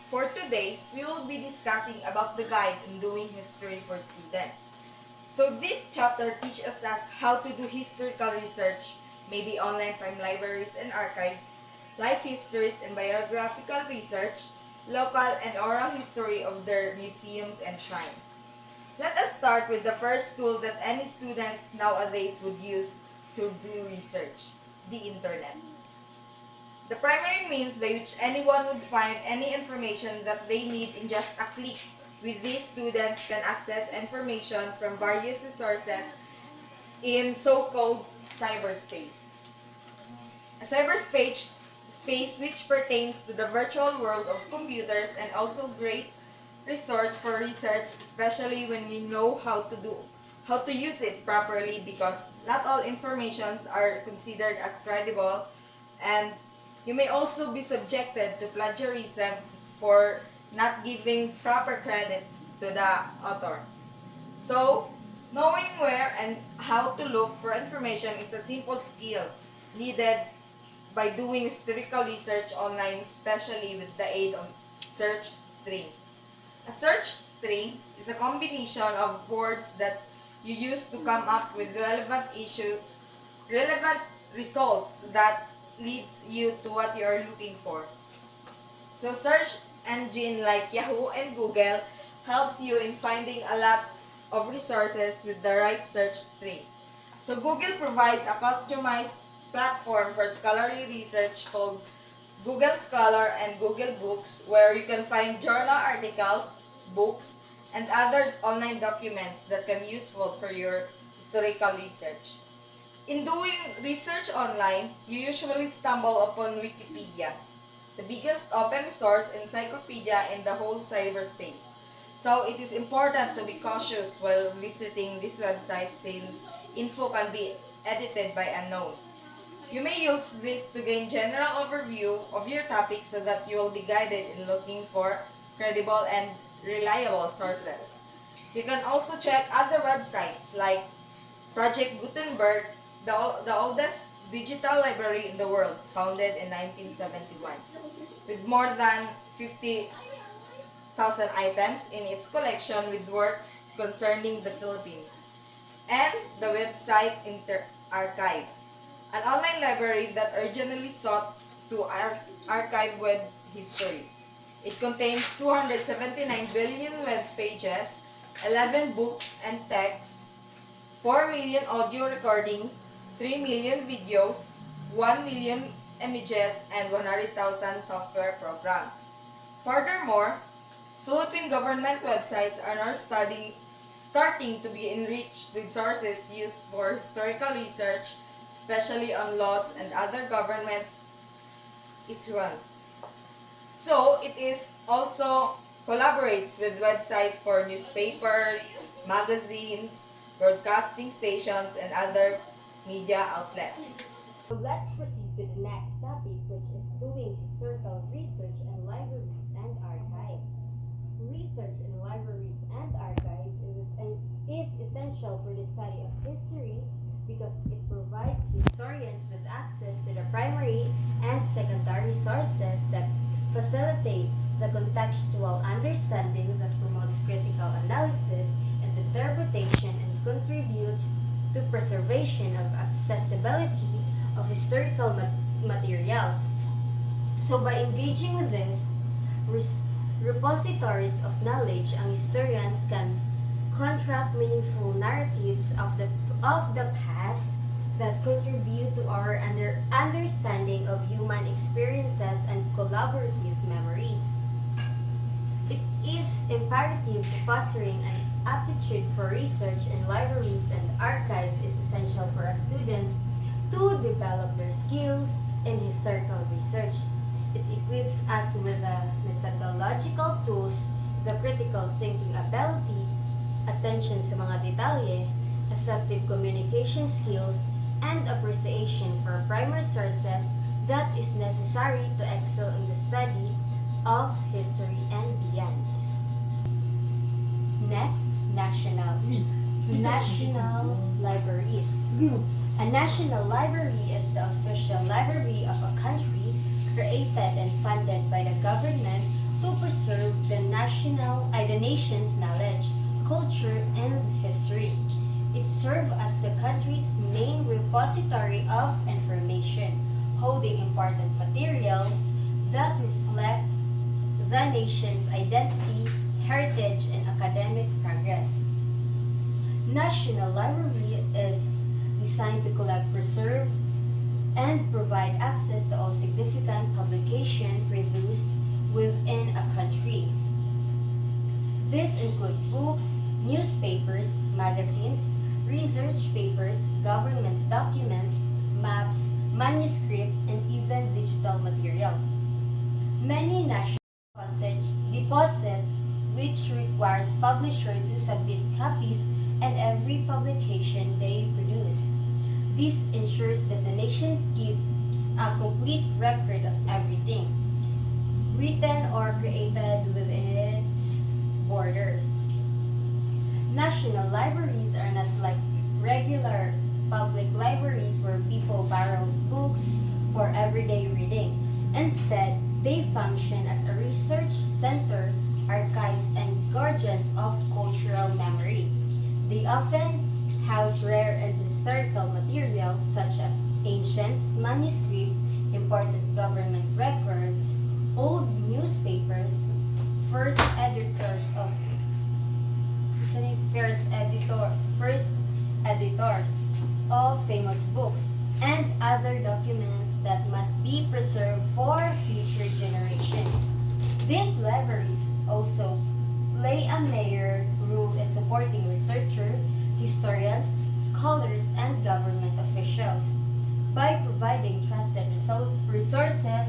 For today, we will be discussing about the guide in doing history for students. So this chapter teaches us how to do historical research, maybe online from libraries and archives, life histories and biographical research, local and oral history of their museums and shrines. Let us start with the first tool that any students nowadays would use to do research, the internet. The primary means by which anyone would find any information that they need in just a click. With these, students can access information from various resources in so-called cyberspace. A cyberspace space which pertains to the virtual world of computers and also great resource for research, especially when we know how to use it properly, because not all informations are considered as credible, and you may also be subjected to plagiarism for not giving proper credits to the author. So, knowing where and how to look for information is a simple skill needed by doing historical research online, especially with the aid of search string. A search string is a combination of words that you use to come up with relevant results that leads you to what you are looking for. So search engine like Yahoo and Google helps you in finding a lot of resources with the right search string. So Google provides a customized platform for scholarly research called Google Scholar and Google Books, where you can find journal articles, books, and other online documents that can be useful for your historical research. In doing research online, you usually stumble upon Wikipedia, the biggest open source encyclopedia in the whole cyberspace. So it is important to be cautious while visiting this website, since info can be edited by unknown. You may use this to gain general overview of your topic so that you will be guided in looking for credible and reliable sources. You can also check other websites like Project Gutenberg, the oldest digital library in the world, founded in 1971, with more than 50,000 items in its collection with works concerning the Philippines, and the website InterArchive, an online library that originally sought to archive web history. It contains 279 billion web pages, 11 books and texts, 4 million audio recordings, 3 million videos, 1 million images, and 100,000 software programs. Furthermore, Philippine government websites are now starting to be enriched with sources used for historical research, especially on laws and other government issuance. So, it is also collaborates with websites for newspapers, magazines, broadcasting stations, and other media outlets. So let's proceed to the next topic, which is doing historical research in libraries and archives. Research in libraries and archives is essential for the study of history because it provides historians with access to the primary and secondary sources that facilitate the contextual understanding that promotes critical analysis and interpretation and contributes to preservation of accessibility of historical materials. So by engaging with this, repositories of knowledge, ang historians can construct meaningful narratives of the past that contribute to our understanding of human experiences and collaborative memories. It is imperative to fostering an aptitude for research in libraries and archives is essential for our students to develop their skills in historical research. It equips us with the methodological tools, the critical thinking ability, attention sa mga detalye, effective communication skills, and appreciation for primary sources that is necessary to excel in the study of history and beyond. Next, national libraries. A national library is the official library of a country created and funded by the government to preserve the nation's knowledge, culture, and history. It served as the country's main repository of information, holding important materials that reflect the nation's identity, heritage, and academic progress. National Library is designed to collect, preserve, and provide access to all significant publication produced within a country. These include books, newspapers, magazines, research papers, government documents, maps, manuscript, and even digital materials. Many national deposit which requires publisher to submit copies and every publication they produce. This ensures that the nation keeps a complete record of everything written or created within its borders. National libraries are not like regular public libraries where people borrow books for everyday reading. Instead, they function as a research center, archives, and guardians of cultural memory. They often house rare and historical materials such as ancient manuscript, important government records, old newspapers, first editors of first editors of famous books, and other documents that must be preserved for future generations. These libraries also play a major role in supporting researchers, historians, scholars, and government officials by providing trusted resources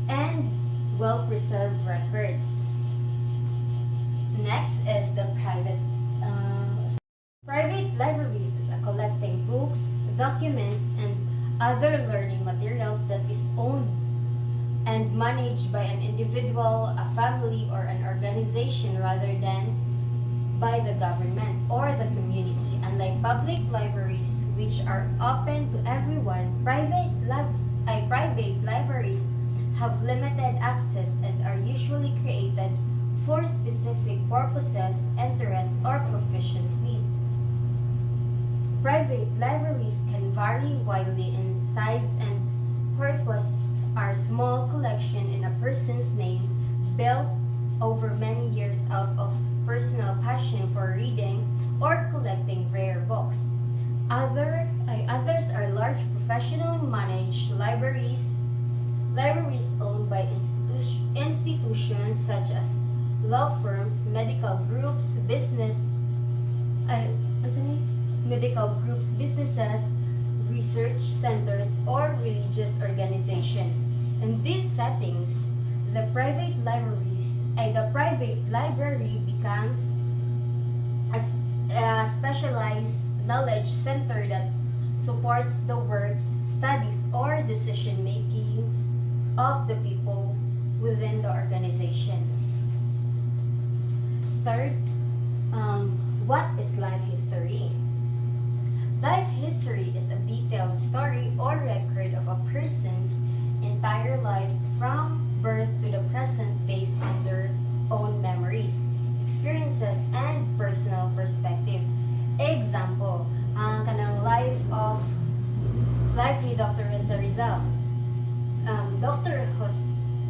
and well-preserved records. Next is the private libraries is a collecting books, documents, and other learning materials that is owned and managed by an individual, a family, or an organization rather than by the government or the community. Unlike public libraries, which are open to everyone, private libraries have limited access and are usually created for specific purposes, interests, or professions need. Private libraries can vary widely in size and purpose, are small collection in a person's name built over many years out of personal passion for reading or collecting rare books. Others are large professionally managed libraries owned by institutions such as law firms, medical groups, businesses, research centers, or religious organizations. In these settings, the private library becomes a specialized knowledge center that supports the works, studies, or decision making of the people within the organization. Third, what is life history? Life history is a detailed story or record of a person's entire life from birth to the present based on their own memories, experiences, and personal perspective. Example, ang kanang life ni Dr. Jose Rizal.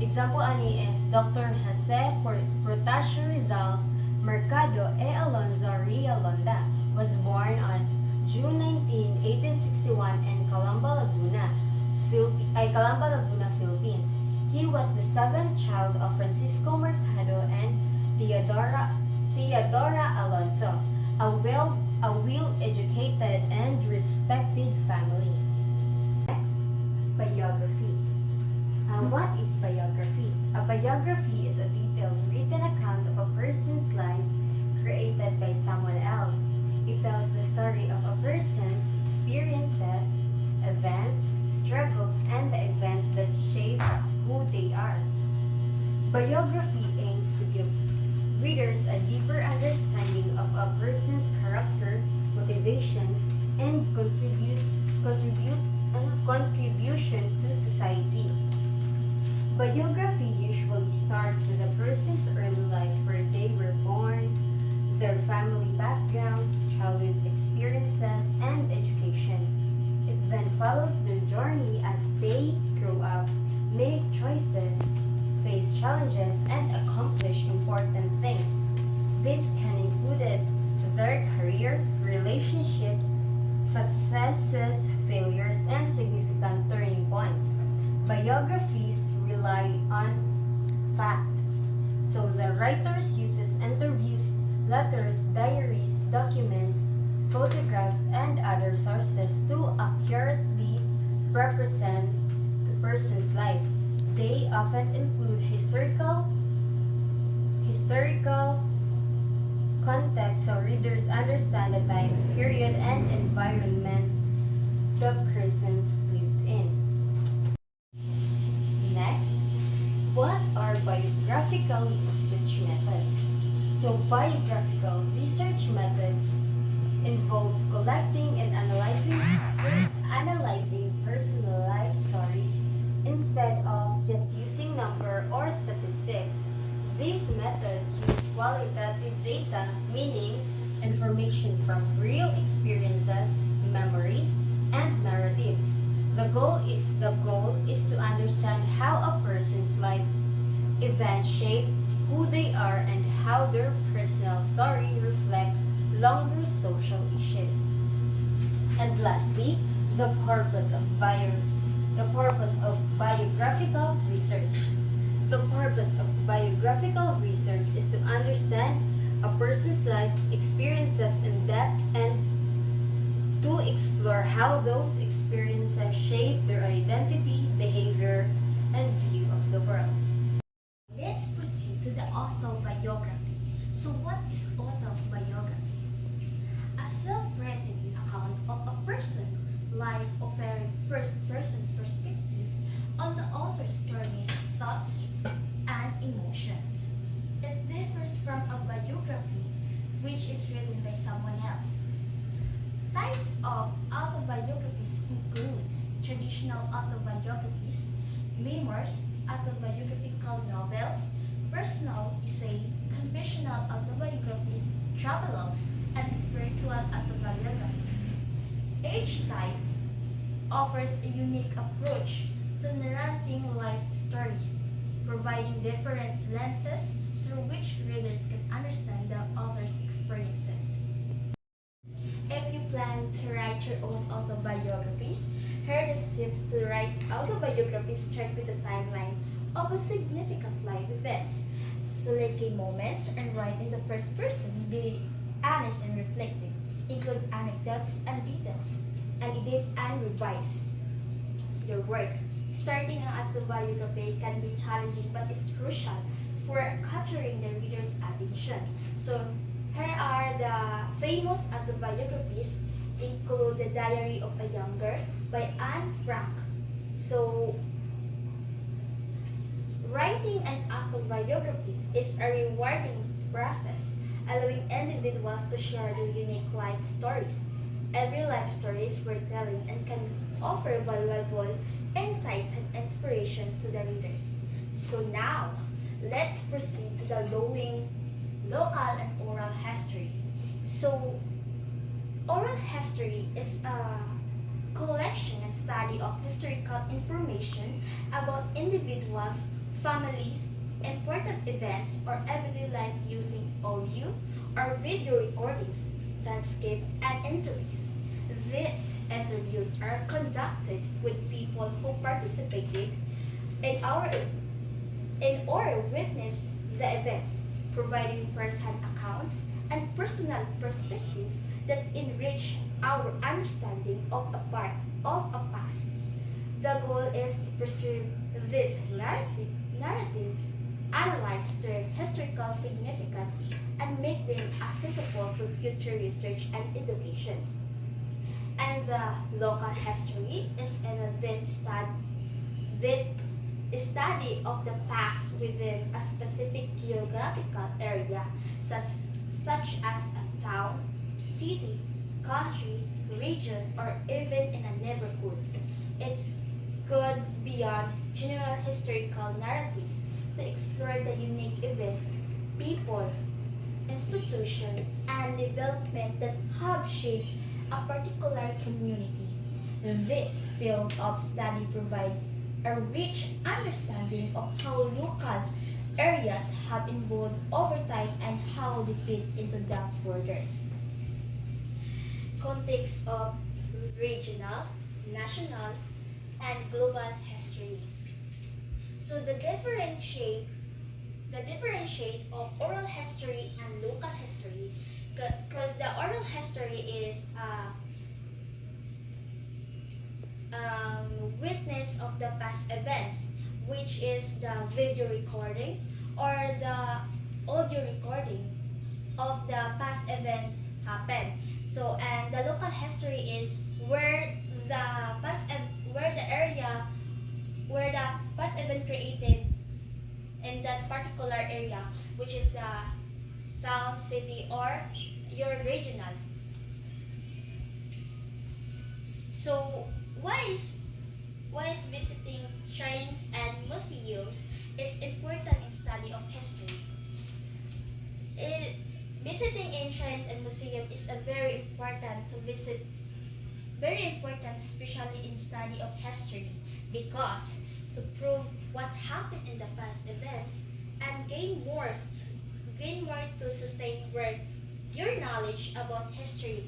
Example ani is Dr. Jose Protasio Rizal Mercado e Alonzo Realonda was born on June 19, 1861 in Calamba, Laguna, Philippines. He was the seventh child of Francisco Mercado and Teodora Alonso, a well-educated and respected family. Next, biography. What is biography? A biography is a detailed written account of a person's life created by someone else. It tells the story of a person's experiences, events, struggles, and the events that shape who they are. Biography aims to give readers a deeper understanding of a person's character, motivations, and contribution to society. Biography usually starts with a person's early life, where they were born, their family backgrounds, childhood experiences, and education. It then follows their journey as they grow up, make choices, face challenges, and accomplish important things. This can include their career, relationship, successes, failures, and significant turning points. Biographies rely on fact. So the writers uses interviews, letters, diaries, documents, photographs, and other sources to accurately represent the person's life. They often include historical context so readers understand the time, period, and environment the persons lived in. Next, what are biographical research methods? So biographical research methods involve collecting and analyzing personal life stories instead of just using number or statistics. These methods use qualitative data, meaning information from real experiences, memories, and narratives. The goal is to understand how a person's life events shape who they are and how their personal story reflect longer social issues. And lastly, the purpose of biographical research. The purpose of biographical research is to understand a person's life experiences in depth and to explore how those experiences shape their identity, behavior, and view of the world. Let's proceed to the autobiography. So what is autobiography? A self-written account of a person, life offering first-person perspective on the author's journey, thoughts, and emotions. It differs from a biography, which is written by someone else. Types of autobiographies includes traditional autobiographies, memoirs, autobiographical novels, personal essay, confessional autobiographies, travelogues, and spiritual autobiographies. Each type offers a unique approach to narrating life stories, providing different lenses through which readers can understand the author's experiences. If you plan to write your own autobiographies, here is tip to write autobiographies. Start with a timeline of a significant life events. Select key moments and write in the first person. Be honest and reflective. Include anecdotes and details. And edit and revise your work. Starting an autobiography can be challenging but is crucial for capturing the reader's attention. So here are the famous autobiographies include The Diary of a Young Girl by Anne Frank. So writing an autobiography is a rewarding process, allowing individuals to share their unique life stories. Every life story is worth telling and can offer valuable insights and inspiration to the readers. So now, let's proceed to the local and oral history. So, oral history is a collection and study of historical information about individuals, families, important events, or everyday life using audio or video recordings, transcript, and interviews. These interviews are conducted with people who participated in our in or witnessed the events, providing first-hand accounts and personal perspective that enrich our understanding of a past. The goal is to preserve these narratives, analyze their historical significance, and make them accessible for future research and education. And the local history is an study of the past within a specific geographical area, such as a town, city, country, region, or even in a neighborhood. It's good beyond general historical narratives to explore the unique events, people, institution, and development that have shaped a particular community. This field of study provides a rich understanding of how local areas have evolved over time and how they fit into the borders. Context of regional, national, and global history. So the differentiate of oral history and local history, because the oral history is witness of the past events, which is the video recording or the audio recording of the past event happened. So, and the local history is where the where the area where the past event created in that particular area, which is the town, city, or your regional. So, why is visiting shrines and museums is important in study of history? It, Visiting in shrines and museums is a very important, especially in study of history, because to prove what happened in the past events and gain more to sustain your knowledge about history